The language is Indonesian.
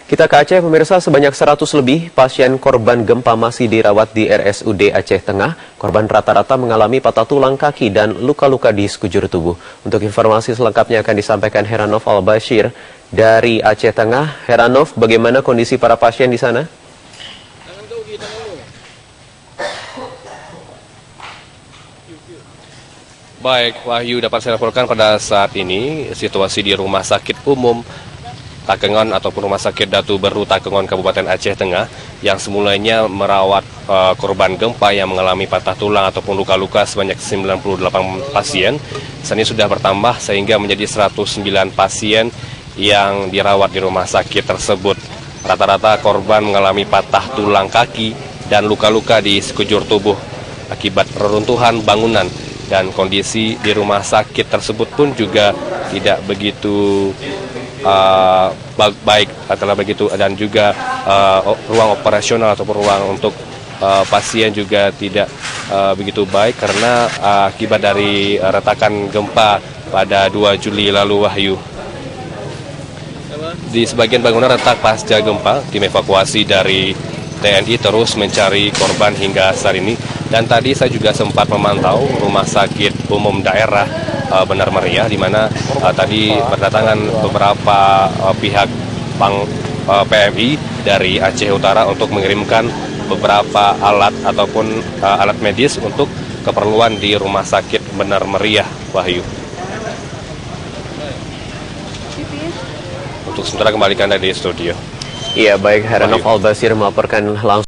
Kita ke Aceh, pemirsa, sebanyak 100 lebih pasien korban gempa masih dirawat di RSUD Aceh Tengah. Korban rata-rata mengalami patah tulang kaki dan luka-luka di sekujur tubuh. Untuk informasi selengkapnya akan disampaikan Heranov Al-Bashir dari Aceh Tengah. Heranov, bagaimana kondisi para pasien di sana? Baik, Wahyu, dapat saya laporkan pada saat ini situasi di Rumah Sakit Umum Takengon ataupun Rumah Sakit Datu Beru Takengon Kabupaten Aceh Tengah yang semulanya merawat korban gempa yang mengalami patah tulang ataupun luka-luka sebanyak 98 pasien. Saat ini sudah bertambah sehingga menjadi 109 pasien yang dirawat di rumah sakit tersebut. Rata-rata korban mengalami patah tulang kaki dan luka-luka di sekujur tubuh akibat reruntuhan bangunan. Dan kondisi di rumah sakit tersebut pun juga tidak begitu baik adalah begitu, dan juga ruang operasional ataupun ruang untuk pasien juga tidak begitu baik karena akibat dari retakan gempa pada 2 Juli lalu, Wahyu. Di sebagian bangunan retak pasca gempa, tim evakuasi dari TNI terus mencari korban hingga saat ini. Dan tadi saya juga sempat memantau Rumah Sakit Umum Daerah Benar Meriah, di mana tadi berdatangan beberapa pihak PMI dari Aceh Utara untuk mengirimkan beberapa alat ataupun alat medis untuk keperluan di Rumah Sakit Benar Meriah, Wahyu. Untuk sementara kembalikan dari studio. Iya, baik, Heranov Al-Bashir melaporkan langsung.